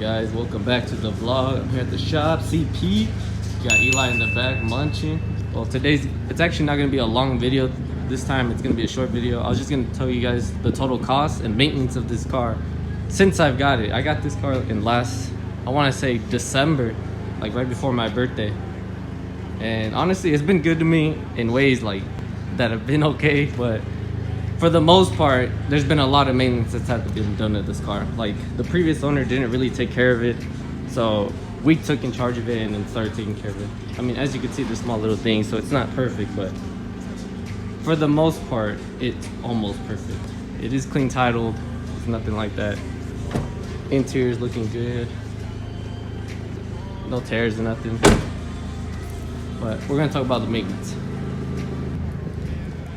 Guys, welcome back to the vlog. I'm here at the shop, CP. Got Eli in the back munching. Well, it's actually not gonna be a long video. This time it's gonna be a short video. I was just gonna tell you guys the total cost and maintenance of this car since I've got it. I got this car in I wanna say December, like right before my birthday. And honestly, it's been good to me in ways like that have been okay, but for the most part, there's been a lot of maintenance that's had to be done to this car. Like, the previous owner didn't really take care of it, so we took in charge of it and then started taking care of it. I mean, as you can see, there's small little things, so it's not perfect, but for the most part, it's almost perfect. It is clean titled, it's nothing like that. Interior's looking good. No tears or nothing. But we're gonna talk about the maintenance.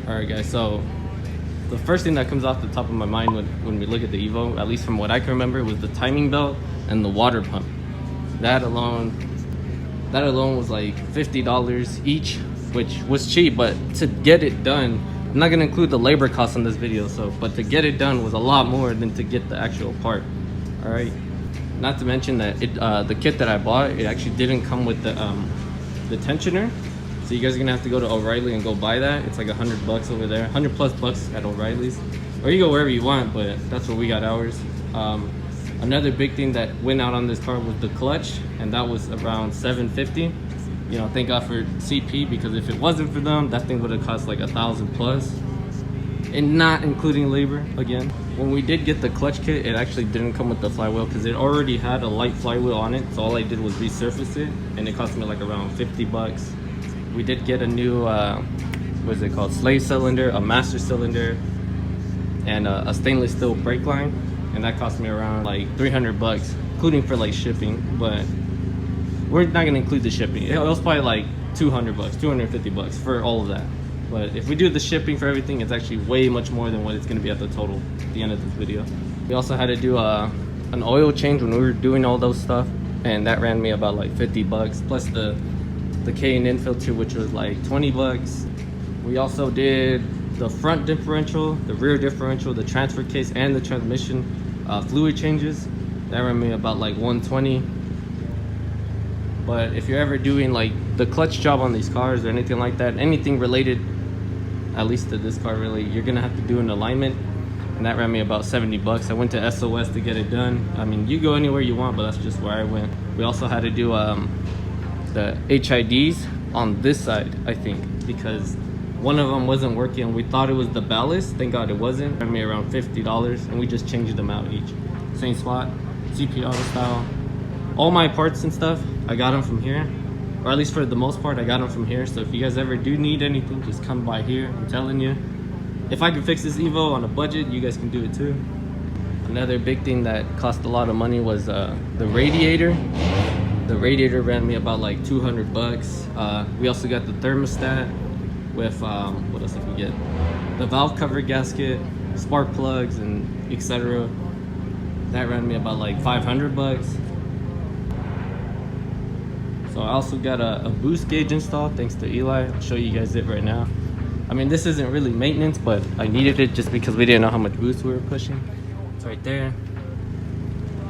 Alright guys, so the first thing that comes off the top of my mind when we look at the Evo, at least from what I can remember, was the timing belt and the water pump. That alone was like $50 each, which was cheap, but to get it done, I'm not gonna include the labor costs on this video, but to get it done was a lot more than to get the actual part. All right, not to mention that the kit that I bought, it actually didn't come with the tensioner. So you guys are gonna have to go to O'Reilly and go buy that. It's like $100 over there, 100 plus bucks at O'Reilly's, or you go wherever you want, but that's where we got ours. Another big thing that went out on this car was the clutch, and that was around $750. You know, thank God for CP, because if it wasn't for them, that thing would have cost like $1,000 plus, and not including labor again. When we did get the clutch kit, it actually didn't come with the flywheel because it already had a light flywheel on it. So all I did was resurface it, and it cost me like around $50. We did get a new, what is it called, slave cylinder, a master cylinder, and a stainless steel brake line, and that cost me around like $300, including for like shipping. But we're not gonna include the shipping. It was probably like $200, $250 for all of that. But if we do the shipping for everything, it's actually way much more than what it's gonna be at the total at the end of this video. We also had to do an oil change when we were doing all those stuff, and that ran me about like $50 plus the K&N filter, which was like $20. We also did the front differential, the rear differential, the transfer case, and the transmission fluid changes. That ran me about like $120. But if you're ever doing like the clutch job on these cars or anything like that, anything related, at least to this car really, you're gonna have to do an alignment, and that ran me about $70. I went to SOS to get it done. I mean, you go anywhere you want, but that's just where I went. We also had to do the HIDs on this side, I think, because one of them wasn't working. We thought it was the ballast. Thank God it wasn't. It ran me around $50, and we just changed them out each. Same spot, CP auto style. All my parts and stuff, I got them from here, or at least for the most part, I got them from here. So if you guys ever do need anything, just come by here. I'm telling you, if I can fix this Evo on a budget, you guys can do it too. Another big thing that cost a lot of money was the radiator. The radiator ran me about like $200. We also got the thermostat with what else did we get? The valve cover gasket, spark plugs, and etc. That ran me about like $500. So I also got a boost gauge installed thanks to Eli. I'll show you guys it right now. I mean, this isn't really maintenance, but I needed it just because we didn't know how much boost we were pushing. It's right there.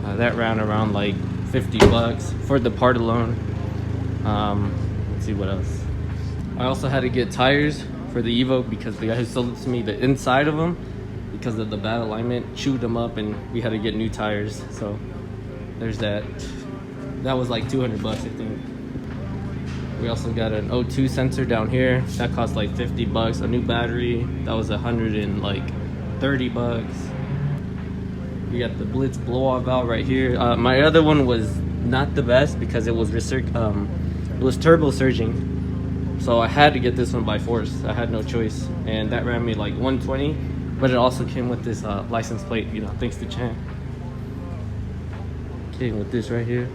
That ran around like $50 for the part alone. Let's see what else. I also had to get tires for the Evo because the guy who sold it to me, the inside of them, because of the bad alignment, chewed them up, and we had to get new tires. So there's that. That was like $200, I think. We also got an O2 sensor down here. That cost like $50. A new battery, that was $130. We got the Blitz blowout valve right here. My other one was not the best because it was turbo surging, so I had to get this one by force. I had no choice, and that ran me like $120. But it also came with this license plate, you know, thanks to Chan. Came with this right here.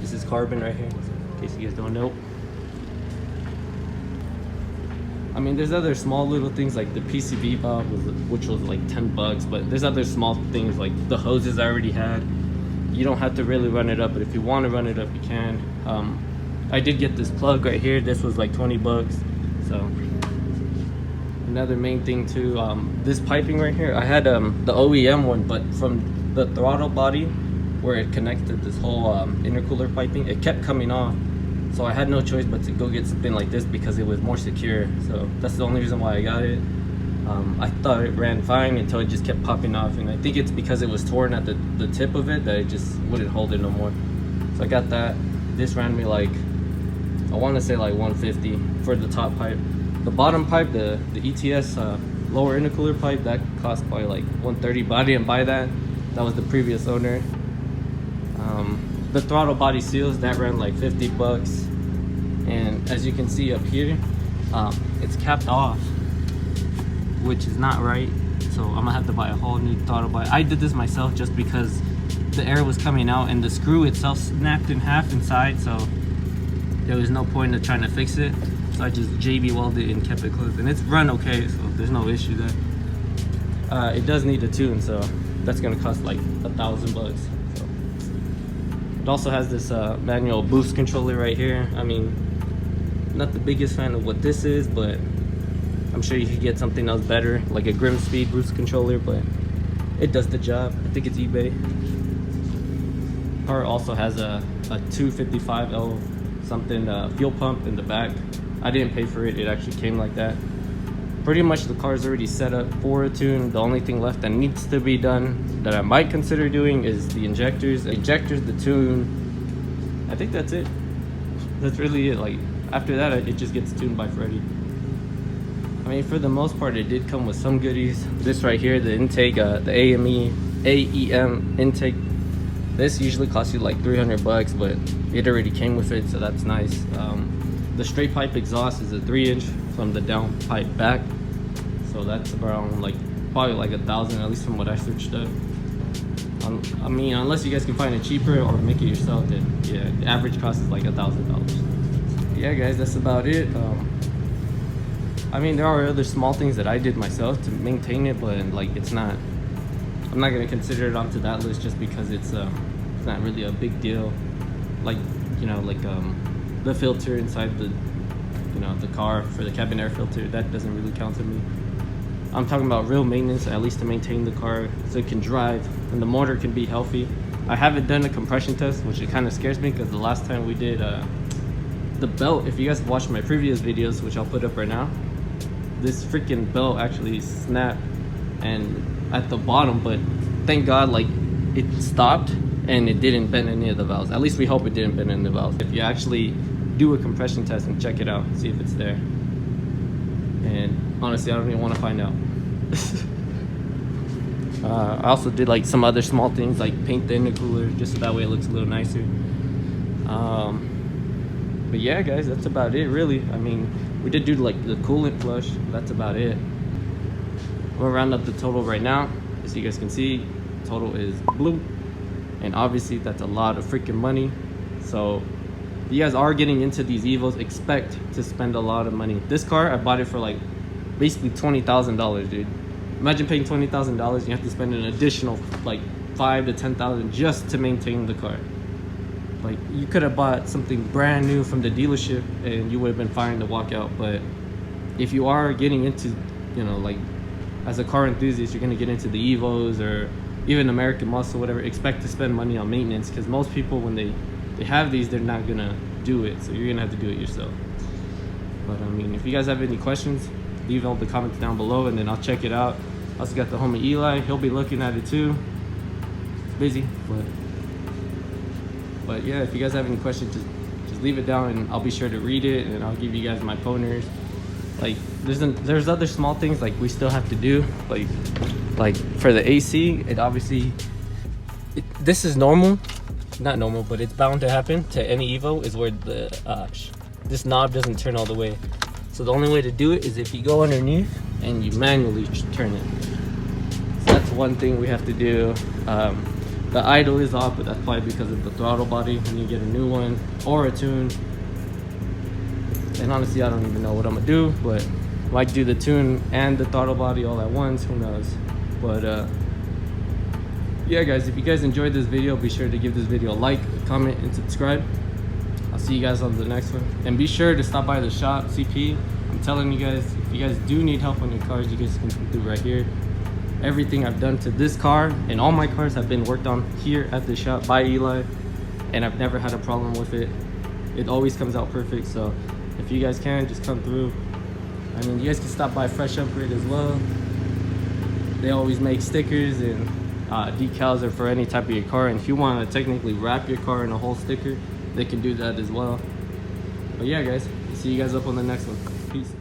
This is carbon right here, in case you guys don't know. I mean, there's other small little things like the PCV valve, which was like $10, but there's other small things like the hoses I already had. You don't have to really run it up, but if you want to run it up, you can. I did get this plug right here. This was like $20. So another main thing too, this piping right here, I had the OEM one, but from the throttle body where it connected this whole intercooler piping, it kept coming off. So I had no choice but to go get something like this because it was more secure. So that's the only reason why I got it. I thought it ran fine until it just kept popping off, and I think it's because it was torn at the tip of it that it just wouldn't hold it no more. So I got that. This ran me like, I want to say like 150 for the top pipe. The bottom pipe, the ETS lower intercooler pipe, that cost probably like 130, but I didn't buy that. That was the previous owner. The throttle body seals, that ran like 50 bucks. And as you can see up here, it's capped off, which is not right. So I'm gonna have to buy a whole new throttle body. I did this myself just because the air was coming out and the screw itself snapped in half inside, so there was no point in trying to fix it. So I just JB welded it and kept it closed, and it's run okay, so there's no issue there. It does need a tune, so that's gonna cost like $1,000 bucks. So it also has this manual boost controller right here. I mean, not the biggest fan of what this is, but I'm sure you could get something else better, like a Grim Speed boost controller, but it does the job. I think it's eBay. Car also has a 255L something fuel pump in the back. I didn't pay for it, it actually came like that. Pretty much the car is already set up for a tune. The only thing left that needs to be done that I might consider doing is the injectors. The tune, I think that's it. That's really it. Like after that, it just gets tuned by Freddie. I mean, for the most part, it did come with some goodies. This right here, the intake, the AEM intake. This usually costs you like 300 bucks, but it already came with it, so that's nice. The straight pipe exhaust is a 3-inch from the down pipe back, so that's around like probably like $1,000, at least from what I searched up. I mean, unless you guys can find it cheaper or make it yourself, then yeah, the average cost is like $1,000. Yeah, guys, that's about it. I mean, there are other small things that I did myself to maintain it, but like I'm not gonna consider it onto that list just because it's not really a big deal. Like, you know, like the filter inside the, you know, the car for the cabin air filter, that doesn't really count to me. I'm talking about real maintenance, at least to maintain the car so it can drive and the motor can be healthy. I haven't done a compression test, which it kind of scares me because the last time we did the belt, if you guys watched my previous videos, which I'll put up right now, this freaking belt actually snapped and at the bottom, but thank God like it stopped and it didn't bend any of the valves. At least we hope it didn't bend any of the valves. If you actually do a compression test and check it out, see if it's there. And honestly, I don't even want to find out. I also did like some other small things like paint the intercooler just so that way it looks a little nicer. But yeah, guys, that's about it really. I mean, we did do like the coolant flush, that's about it. We'll round up the total right now. As you guys can see, total is blue, and obviously that's a lot of freaking money. So if you guys are getting into these Evos, expect to spend a lot of money. This car, I bought it for like basically $20,000, dude. Imagine paying $20,000, you have to spend an additional like $5,000 to $10,000 just to maintain the car. Like, you could have bought something brand new from the dealership and you would have been fine to walk out. But if you are getting into, you know, like as a car enthusiast, you're gonna get into the Evos or even American Muscle, whatever, expect to spend money on maintenance, because most people, when they have these, they're not gonna do it, so you're gonna have to do it yourself. But I mean, if you guys have any questions, leave all the comments down below and then I'll check it out. Also got the homie Eli, he'll be looking at it too. It's busy, but yeah, if you guys have any questions, just leave it down and I'll be sure to read it, and I'll give you guys my poners. Like there's other small things like we still have to do, like for the AC, it obviously, this is normal, not normal, but it's bound to happen to any Evo, is where the this knob doesn't turn all the way. So the only way to do it is if you go underneath and you manually turn it. So that's one thing we have to do. The idle is off, but that's probably because of the throttle body. When you get a new one or a tune. And honestly, I don't even know what I'm gonna do, but I might do the tune and the throttle body all at once, who knows. But yeah, guys, if you guys enjoyed this video, be sure to give this video a like, comment, and subscribe. I'll see you guys on the next one. And be sure to stop by the shop, CP. I'm telling you guys, if you guys do need help on your cars, you guys can come through right here. Everything I've done to this car and all my cars have been worked on here at the shop by Eli, and I've never had a problem with it. It always comes out perfect. So if you guys can, just come through. I mean, you guys can stop by Fresh Upgrade as well. They always make stickers and decals or for any type of your car, and if you want to technically wrap your car in a whole sticker, they can do that as well. But yeah guys, see you guys up on the next one. Peace.